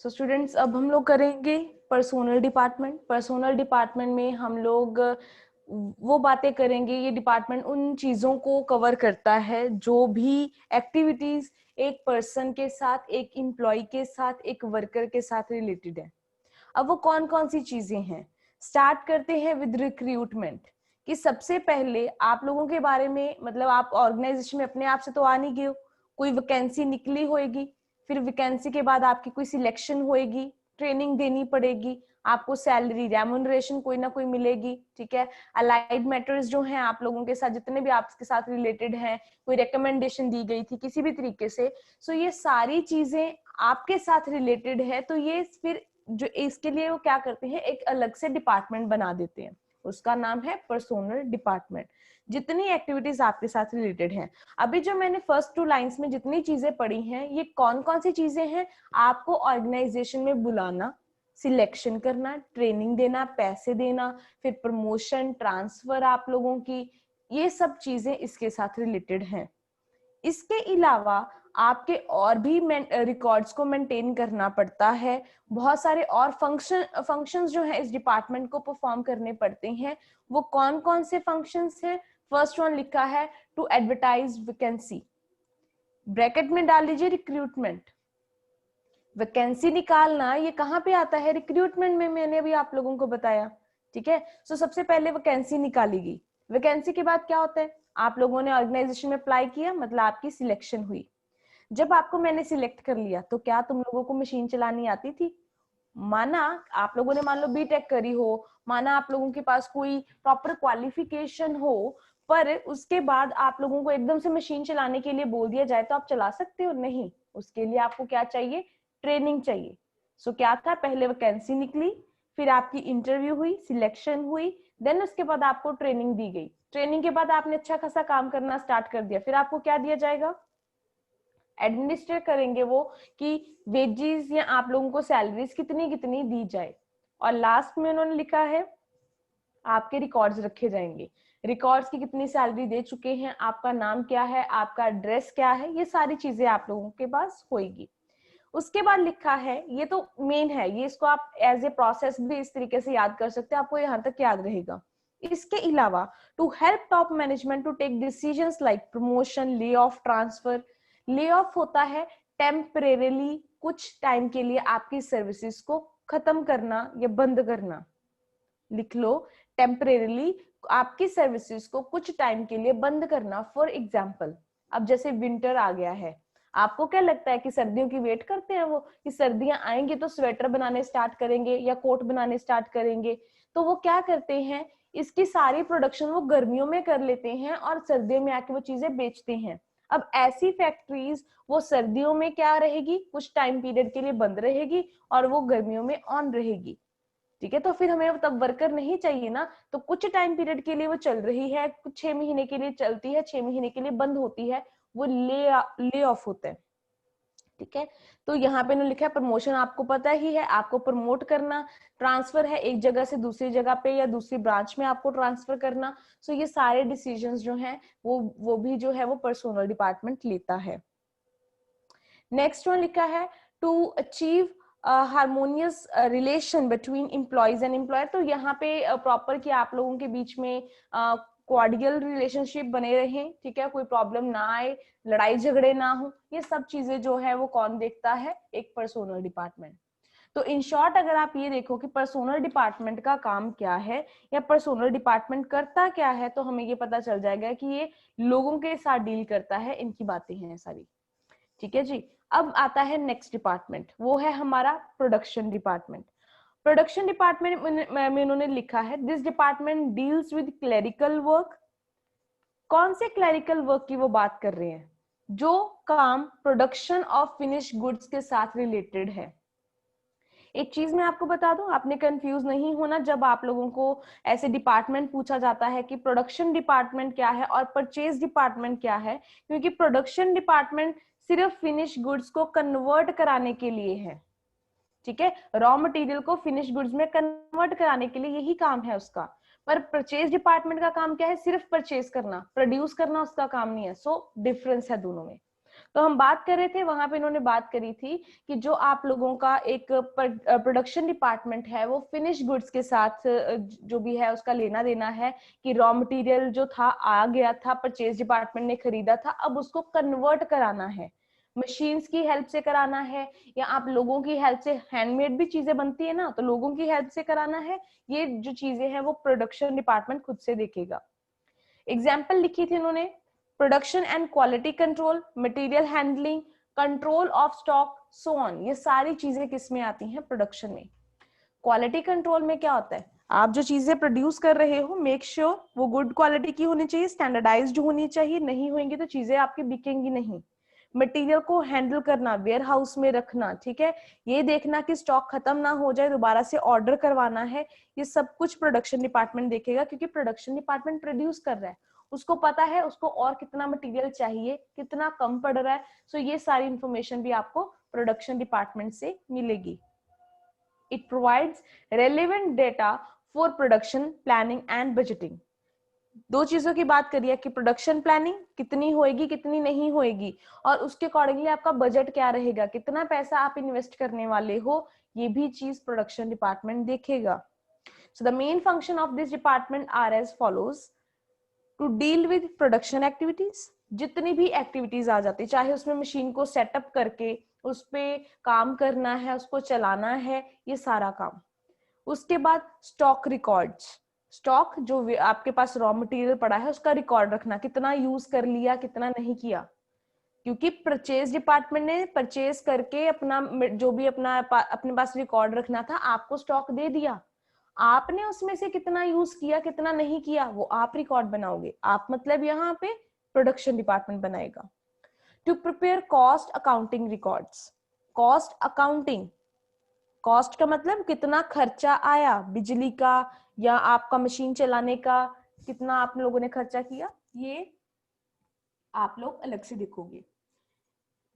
So students, अब हम लोग करेंगे पर्सोनल डिपार्टमेंट। पर्सोनल डिपार्टमेंट में हम लोग वो बातें करेंगे, ये डिपार्टमेंट उन चीजों को कवर करता है जो भी एक्टिविटीज एक पर्सन के साथ, एक एम्प्लॉय के साथ, एक वर्कर के साथ रिलेटेड है। अब वो कौन कौन सी चीजें हैं, स्टार्ट करते हैं विद रिक्रूटमेंट। कि सबसे पहले आप लोगों के बारे में, मतलब आप ऑर्गेनाइजेशन में अपने आप से तो आ नहीं गए हो, कोई वैकेंसी निकली होगी, फिर वैकेंसी के बाद आपकी कोई सिलेक्शन होएगी, ट्रेनिंग देनी पड़ेगी, आपको सैलरी रेम्युनरेशन कोई ना कोई मिलेगी, ठीक है। अलाइड मैटर्स जो हैं आप लोगों के साथ, जितने भी आपके साथ रिलेटेड हैं, कोई रिकमेंडेशन दी गई थी किसी भी तरीके से, सो ये सारी चीजें आपके साथ रिलेटेड है। तो ये फिर जो इसके लिए वो क्या करते हैं, एक अलग से डिपार्टमेंट बना देते हैं, उसका नाम है पर्सोनल डिपार्टमेंट। जितनी एक्टिविटीज आपके साथ रिलेटेड हैं, अभी जो मैंने फर्स्ट 2 लाइंस में जितनी चीजें पढ़ी हैं, ये कौन कौन सी चीजें हैं? आपको ऑर्गेनाइजेशन में बुलाना, सिलेक्शन करना, ट्रेनिंग देना, पैसे देना, फिर प्रमोशन, ट्रांसफर आप लोगों की, ये सब चीजें इसके साथ रिलेटेड हैं। इसके अलावा आपके और भी रिकॉर्ड्स को मेंटेन करना पड़ता है, बहुत सारे और फंक्शंस जो है इस डिपार्टमेंट को परफॉर्म करने पड़ते हैं। वो कौन कौन से फंक्शंस हैं? फर्स्ट वन लिखा है टू एडवर्टाइज वैकेंसी, ब्रैकेट में डाल लीजिए रिक्रूटमेंट। वैकेंसी निकालना ये कहाँ पे आता है? रिक्रूटमेंट में, मैंने अभी आप लोगों को बताया, ठीक है। सो सबसे पहले वैकेंसी निकाली गई, वैकेंसी के बाद क्या होता है? आप लोगों ने ऑर्गेनाइजेशन में अप्लाई किया, मतलब आपकी सिलेक्शन हुई। जब आपको मैंने सिलेक्ट कर लिया, तो क्या तुम लोगों को मशीन चलानी आती थी? माना आप लोगों ने मान लो बीटेक करी हो, माना आप लोगों के पास कोई प्रॉपर क्वालिफिकेशन हो, पर उसके बाद आप लोगों को एकदम से मशीन चलाने के लिए बोल दिया जाए, तो आप चला सकते हो? नहीं। उसके लिए आपको क्या चाहिए? ट्रेनिंग चाहिए। सो क्या था, पहले वैकेंसी निकली, फिर आपकी इंटरव्यू हुई, सिलेक्शन हुई, देन उसके बाद आपको ट्रेनिंग दी गई। ट्रेनिंग के बाद आपने अच्छा खासा काम करना स्टार्ट कर दिया, फिर आपको क्या दिया जाएगा? एडमिनिस्ट्रेट करेंगे वो कि वेजेस या आप लोगों को सैलरीज कितनी कितनी दी जाए। और लास्ट में उन्होंने लिखा है आपके रिकॉर्ड्स रखे जाएंगे, रिकॉर्ड्स की कितनी सैलरी दे चुके हैं, आपका नाम क्या है, आपका एड्रेस क्या है, ये सारी चीजें आप लोगों के पास होगी। उसके बाद लिखा है, ये तो मेन है, ये इसको आप एज ए प्रोसेस भी इस तरीके से याद कर सकते हैं, आपको यहाँ तक याद रहेगा। इसके अलावा to help top management to take decisions like promotion, lay off, transfer. Lay off होता है टेम्परेरीली, कुछ टाइम के लिए आपकी सर्विसेज को खत्म करना या बंद करना। लिख लो, टेम्परेरीली आपकी सर्विसेज को कुछ टाइम के लिए बंद करना। फॉर एग्जाम्पल, अब जैसे विंटर आ गया है, आपको क्या लगता है कि सर्दियों की वेट करते हैं वो, कि सर्दियां आएंगी तो स्वेटर बनाने स्टार्ट करेंगे या कोट बनाने स्टार्ट करेंगे? तो वो क्या करते हैं, इसकी सारी प्रोडक्शन वो गर्मियों में कर लेते हैं और सर्दियों में आके वो चीजें बेचते हैं। अब ऐसी फैक्ट्रीज वो सर्दियों में क्या रहेगी, कुछ टाइम पीरियड के लिए बंद रहेगी, और वो गर्मियों में ऑन रहेगी, ठीक है। तो फिर हमें तब वर्कर नहीं चाहिए ना, तो कुछ टाइम पीरियड के लिए वो चल रही है, कुछ 6 महीने के लिए चलती है, 6 महीने के लिए बंद होती है, वो ले ऑफ होता है, ठीक है। तो यहाँ पे लिखा है प्रमोशन, आपको पता ही है, आपको प्रमोट करना। ट्रांसफर है एक जगह से दूसरी जगह पे या दूसरी ब्रांच में आपको ट्रांसफर करना। सो ये सारे डिसीजंस जो हैं वो भी जो है वो पर्सोनल डिपार्टमेंट लेता है। नेक्स्ट वन लिखा है to achieve harmonious relation between employees and employer. तो यहाँ पे प्रॉपर कि आप लोगों के बीच में कॉर्डियल रिलेशनशिप बने रहे, ठीक है, कोई प्रॉब्लम ना आए, लड़ाई झगड़े ना हो, ये सब चीजें जो है वो कौन देखता है? एक पर्सोनल डिपार्टमेंट। तो इन शॉर्ट अगर आप ये देखो कि पर्सोनल डिपार्टमेंट का काम क्या है या पर्सोनल डिपार्टमेंट करता क्या है, तो हमें ये पता चल जाएगा कि ये लोगों के साथ डील करता है, इनकी बातें हैं सारी, ठीक है जी। अब आता है नेक्स्ट डिपार्टमेंट, वो है हमारा प्रोडक्शन डिपार्टमेंट। प्रोडक्शन डिपार्टमेंट में उन्होंने लिखा है this department deals with clerical work. कौन से क्लरिकल वर्क की वो बात कर रहे हैं? जो काम प्रोडक्शन ऑफ फिनिश गुड्स के साथ रिलेटेड है। एक चीज मैं आपको बता दूं, आपने कंफ्यूज नहीं होना जब आप लोगों को ऐसे डिपार्टमेंट पूछा जाता है कि प्रोडक्शन डिपार्टमेंट क्या है और परचेज डिपार्टमेंट क्या है, क्योंकि प्रोडक्शन डिपार्टमेंट सिर्फ फिनिश गुड्स को कन्वर्ट कराने के लिए है, ठीक है। रॉ मटेरियल को फिनिश गुड्स में कन्वर्ट कराने के लिए यही काम है उसका। पर परचेज डिपार्टमेंट का काम क्या है? सिर्फ परचेज करना, प्रोड्यूस करना उसका काम नहीं है। सो डिफरेंस है दोनों में। तो हम बात कर रहे थे, वहां पे इन्होंने बात करी थी कि जो आप लोगों का एक प्रोडक्शन डिपार्टमेंट है वो फिनिश गुड्स के साथ जो भी है उसका लेना देना है, कि रॉ मटेरियल जो था आ गया था, परचेज डिपार्टमेंट ने खरीदा था, अब उसको कन्वर्ट कराना है, मशीन्स की हेल्प से कराना है या आप लोगों की हेल्प से, हैंडमेड भी चीजें बनती है ना, तो लोगों की हेल्प से कराना है, ये जो चीजें हैं वो प्रोडक्शन डिपार्टमेंट खुद से देखेगा। एग्जाम्पल लिखी थी उन्होंने, production and quality control, material handling, control of stock, so on. ये सारी चीजें किस में आती हैं? प्रोडक्शन में। क्वालिटी कंट्रोल में क्या होता है? आप जो चीजें प्रोड्यूस कर रहे हो, मेक श्योर वो गुड क्वालिटी की होनी चाहिए, स्टैंडर्डाइज्ड होनी चाहिए, नहीं होंगी तो चीजें आपकी बिकेंगी नहीं। मटेरियल को हैंडल करना, वेयर हाउस में रखना, ठीक है, ये देखना कि स्टॉक खत्म ना हो जाए, दोबारा से ऑर्डर करवाना है, ये सब कुछ प्रोडक्शन डिपार्टमेंट देखेगा, क्योंकि प्रोडक्शन डिपार्टमेंट प्रोड्यूस कर रहा है, उसको पता है उसको और कितना मटेरियल चाहिए, कितना कम पड़ रहा है। सो ये सारी इंफॉर्मेशन भी आपको प्रोडक्शन डिपार्टमेंट से मिलेगी। It provides relevant data for production planning and budgeting. दो चीजों की बात करिए कि प्रोडक्शन प्लानिंग कितनी होएगी, कितनी नहीं होएगी, और उसके अकॉर्डिंगली आपका बजट क्या रहेगा, कितना पैसा आप इन्वेस्ट करने वाले हो, ये भी चीज प्रोडक्शन डिपार्टमेंट देखेगा। So the main function of this department are as follows: to deal with production activities, जितनी भी एक्टिविटीज आ जाती, चाहे उसमें मशीन को सेटअप करके उस पे काम करना है, उसको चलाना है, ये सारा काम। उसके बाद स्टॉक रिकॉर्ड्स, स्टॉक जो आपके पास रॉ मटेरियल पड़ा है उसका रिकॉर्ड रखना, कितना यूज कर लिया, कितना नहीं किया, क्योंकि परचेज डिपार्टमेंट ने परचेज करके अपना जो भी अपने पास रिकॉर्ड रखना था, आपको स्टॉक दे दिया, आपने उसमें से कितना यूज किया, कितना नहीं किया, वो आप रिकॉर्ड बनाओगे। आप मतलब यहाँ पे प्रोडक्शन डिपार्टमेंट बनाएगा। To prepare cost accounting records, cost accounting, cost का मतलब कितना खर्चा आया, बिजली का या आपका मशीन चलाने का, कितना आप लोगों ने खर्चा किया, ये आप लोग अलग से देखोगे।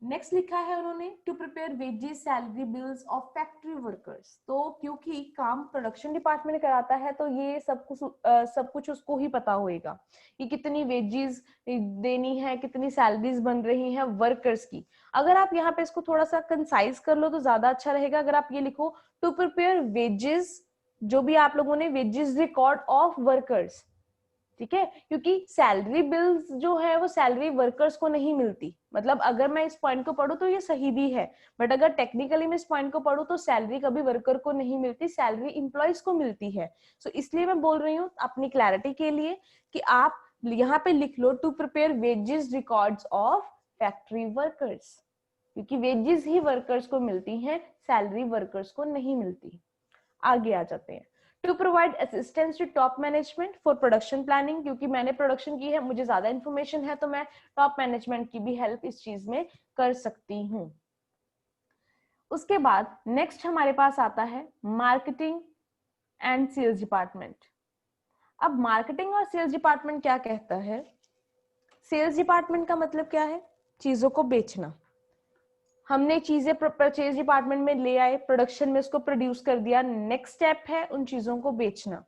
नेक्स्ट लिखा है उन्होंने, to prepare wages salary bills of factory workers. तो क्योंकि काम प्रोडक्शन डिपार्टमेंट कराता है तो ये सब कुछ उसको ही पता होएगा कि कितनी वेजेस देनी है, कितनी सैलरीज बन रही हैं वर्कर्स की। अगर आप यहाँ पे इसको थोड़ा सा कंसाइज कर लो तो ज्यादा अच्छा रहेगा। अगर आप ये लिखो, टू प्रिपेयर वेजेस, जो भी आप लोगों ने वेजेस रिकॉर्ड ऑफ वर्कर्स, ठीक है, क्योंकि सैलरी बिल्स जो है वो सैलरी वर्कर्स को नहीं मिलती। मतलब अगर मैं इस पॉइंट को पढ़ूं तो ये सही भी है, बट अगर टेक्निकली मैं इस पॉइंट को पढ़ूं तो सैलरी कभी वर्कर को नहीं मिलती, सैलरी इंप्लॉइज को मिलती है। सो इसलिए मैं बोल रही हूँ अपनी क्लैरिटी के लिए कि आप यहाँ पे लिख लो, to prepare wages records of factory workers, क्योंकि वेजेस ही वर्कर्स को मिलती हैं, सैलरी वर्कर्स को नहीं मिलती। आगे आ जाते हैं। To provide assistance to top management for production planning, क्योंकि मैंने प्रोडक्शन की है, मुझे ज्यादा इन्फॉर्मेशन है, तो मैं टॉप मैनेजमेंट की भी हेल्प इस चीज में कर सकती हूँ। उसके बाद नेक्स्ट हमारे पास आता है मार्केटिंग एंड सेल्स डिपार्टमेंट। अब मार्केटिंग और सेल्स डिपार्टमेंट क्या कहता है? सेल्स डिपार्टमेंट का मतलब क्या है? चीजों को बेचना। हमने चीजें परचेज डिपार्टमेंट में ले आए, प्रोडक्शन में उसको प्रोड्यूस कर दिया, नेक्स्ट स्टेप है उन चीजों को बेचना।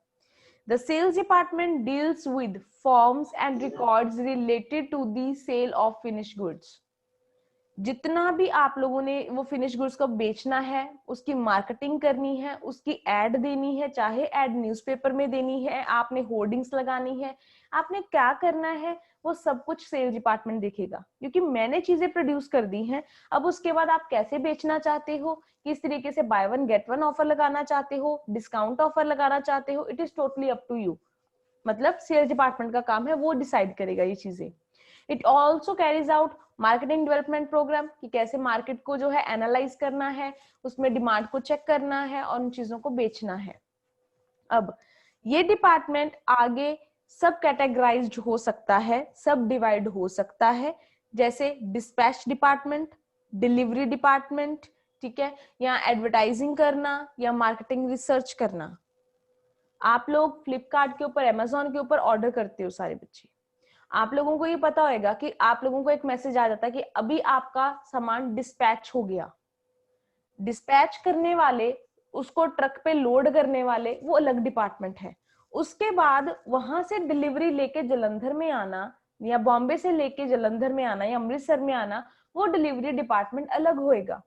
The sales department deals with forms and records related to the sale of finish goods. जितना भी आप लोगों ने वो फिनिश गुड्स को बेचना है, उसकी मार्केटिंग करनी है, उसकी एड देनी है, चाहे एड न्यूज़पेपर में देनी है, आपने होर्डिंग्स लगानी है, आपने क्या करना है, वो सब कुछ सेल्स डिपार्टमेंट देखेगा। क्योंकि मैंने चीजें प्रोड्यूस कर दी हैं, अब उसके बाद आप कैसे बेचना चाहते हो, किस तरीके से buy one get one offer लगाना चाहते हो, डिस्काउंट ऑफर लगाना चाहते हो, it is totally up to you. मतलब सेल्स डिपार्टमेंट का काम है, वो डिसाइड करेगा ये चीजें। It also carries out marketing development program, कि कैसे मार्केट को जो है एनालाइज करना है, उसमें डिमांड को चेक करना है और उन चीजों को बेचना है। अब ये डिपार्टमेंट आगे सब कैटेगराइज्ड हो सकता है, सब डिवाइड हो सकता है, जैसे डिस्पैच डिपार्टमेंट, डिलीवरी डिपार्टमेंट, ठीक है, या एडवर्टाइजिंग करना या मार्केटिंग रिसर्च करना। आप लोग फ्लिपकार्ट के ऊपर, अमेजोन के ऊपर ऑर्डर करते हो सारे बच्चे, आप लोगों को ये पता होगा कि आप लोगों को एक मैसेज आ जाता है कि अभी आपका सामान डिस्पैच हो गया। डिस्पैच करने वाले, उसको ट्रक पे लोड करने वाले, वो अलग डिपार्टमेंट है। उसके बाद वहां से डिलीवरी लेके जलंधर में आना, या बॉम्बे से लेके जलंधर में आना या अमृतसर में आना, वो डिलीवरी डिपार्टमेंट अलग होएगा।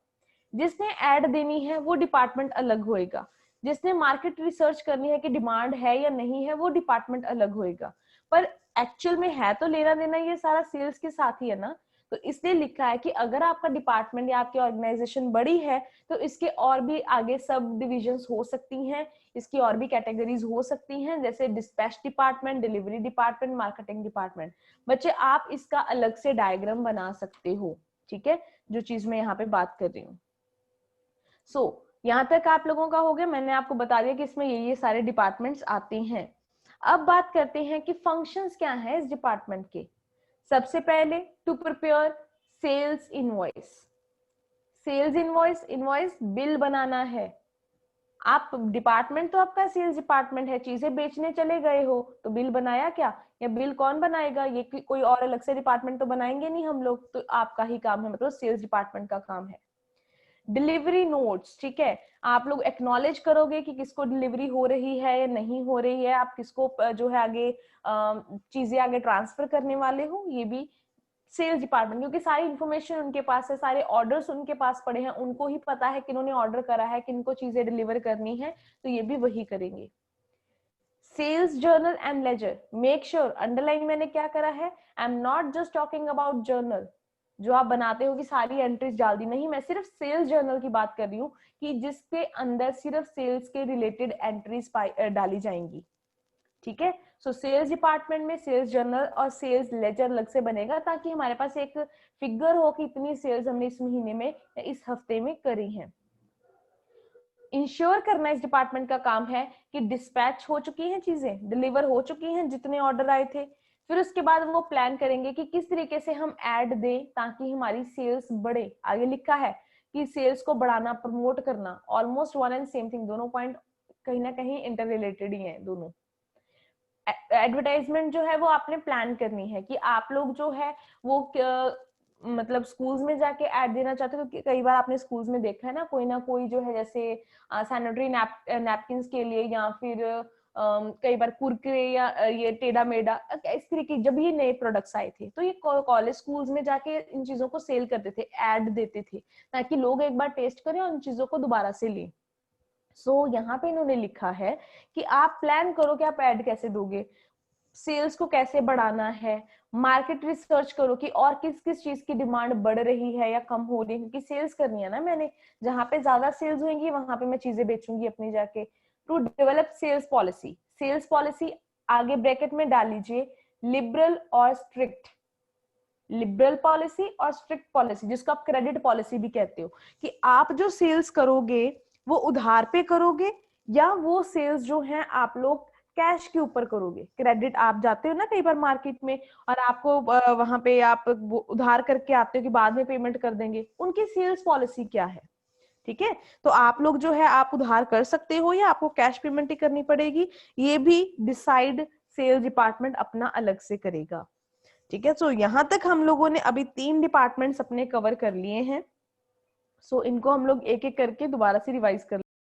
जिसने ऐड देनी है वो डिपार्टमेंट अलग होएगा। जिसने मार्केट रिसर्च करनी है कि डिमांड है या नहीं है वो डिपार्टमेंट अलग होएगा। पर एक्चुअल में है तो लेना देना ये सारा सेल्स के साथ ही है ना। तो इसलिए लिखा है कि अगर आपका डिपार्टमेंट या आपकी ऑर्गेनाइजेशन बड़ी है तो इसके और भी आगे सब डिविजन्स हो सकती हैं, इसकी और भी कैटेगरीज हो सकती हैं, जैसे dispatch department, delivery department, marketing department. बच्चे आप इसका अलग से डायग्राम बना सकते हो, ठीक है, जो चीज मैं यहाँ पे बात कर रही हूँ। यहाँ तक आप लोगों का हो गया। मैंने आपको बता दिया कि इसमें ये सारे डिपार्टमेंट्स आते हैं। अब बात करते हैं कि फंक्शंस क्या हैं इस डिपार्टमेंट के। सबसे पहले to prepare sales invoice. Sales invoice, invoice bill बनाना है। आप डिपार्टमेंट तो आपका सेल्स डिपार्टमेंट है, चीजें बेचने चले गए हो तो बिल बनाया क्या, या बिल कौन बनाएगा, ये कोई और अलग से डिपार्टमेंट तो बनाएंगे नहीं हम लोग, तो आपका ही काम है, मतलब सेल्स डिपार्टमेंट का काम है। डिलीवरी नोट्स, ठीक है, आप लोग एक्नॉलेज करोगे कि किसको डिलीवरी हो रही है या नहीं हो रही है, आप किसको जो है आगे चीजें आगे ट्रांसफर करने वाले हो, ये भी सेल्स डिपार्टमेंट, क्योंकि सारी इंफॉर्मेशन उनके पास है, सारे ऑर्डर्स उनके पास पड़े हैं, उनको ही पता है कि इन्होंने ऑर्डर करा है, किनको चीजें डिलीवर करनी है, तो ये भी वही करेंगे। Sales journal and ledger, make sure, underline मैंने क्या करा है, I am not just talking about journal जो आप बनाते हो कि सारी एंट्रीज डाल दी, नहीं, मैं सिर्फ सेल्स जर्नल की बात कर रही हूँ कि जिसके अंदर सिर्फ सेल्स के रिलेटेड एंट्रीज डाली जाएंगी, ठीक है। सो सेल्स डिपार्टमेंट में सेल्स जर्नल और सेल्स लेजर अलग से बनेगा, ताकि हमारे पास एक फिगर हो कि इतनी सेल्स हमने इस महीने में या इस हफ्ते में करी है। इंश्योर करना इस डिपार्टमेंट का काम है कि डिस्पैच हो चुकी हैं, चीजें डिलीवर हो चुकी हैं जितने ऑर्डर आए थे। फिर उसके बाद वो प्लान करेंगे कि किस तरीके से हम ऐड दें ताकि हमारी सेल्स बढ़े। आगे लिखा है कि सेल्स को बढ़ाना, प्रमोट करना, almost one and same thing, दोनों पॉइंट कहीं ना कहीं इंटर रिलेटेड ही है दोनों। एडवर्टाइजमेंट जो है वो आपने प्लान करनी है कि आप लोग जो है वो मतलब स्कूल्स में जाके ऐड देना चाहते हो, क्योंकि कई बार आपने स्कूल्स में देखा है ना, कोई ना कोई जो है जैसे सैनिटरी नैपकिन्स के लिए, या फिर कई बार कुरकुरे या ये टेढ़ा मेढ़ा, इस तरीके जब ये नए प्रोडक्ट्स आए थे तो ये कॉलेज स्कूल्स में जाके इन चीजों को सेल करते थे, ऐड देते थे, ताकि लोग एक बार टेस्ट करें और उन चीजों को दोबारा से लें। यहाँ पे इन्होंने लिखा है कि आप प्लान करो कि आप ऐड कैसे दोगे, सेल्स को कैसे बढ़ाना है, मार्केट रिसर्च करो कि और किस किस चीज की डिमांड बढ़ रही है या कम हो रही है, क्योंकि सेल्स करनी है ना मैंने, जहां पे ज्यादा सेल्स होंगी वहां पे मैं चीजें बेचूंगी अपनी जाके। To develop sales policy, sales policy आगे ब्रैकेट में डाल लीजिए, लिबरल और स्ट्रिक्ट, लिबरल पॉलिसी और स्ट्रिक्ट पॉलिसी, जिसको आप क्रेडिट पॉलिसी भी कहते हो, कि आप जो सेल्स करोगे वो उधार पे करोगे या वो सेल्स जो है आप लोग कैश के ऊपर करोगे। क्रेडिट, आप जाते हो ना कई बार मार्केट में और आपको वहां पे आप उधार करके आते हो कि बाद में पेमेंट कर देंगे, उनकी सेल्स पॉलिसी क्या है, ठीक है। तो आप लोग जो है आप उधार कर सकते हो या आपको कैश पेमेंट ही करनी पड़ेगी, ये भी डिसाइड सेल्स डिपार्टमेंट अपना अलग से करेगा, ठीक है। यहां तक हम लोगों ने अभी 3 डिपार्टमेंट्स अपने कवर कर लिए हैं। इनको हम लोग एक एक करके दोबारा से रिवाइज कर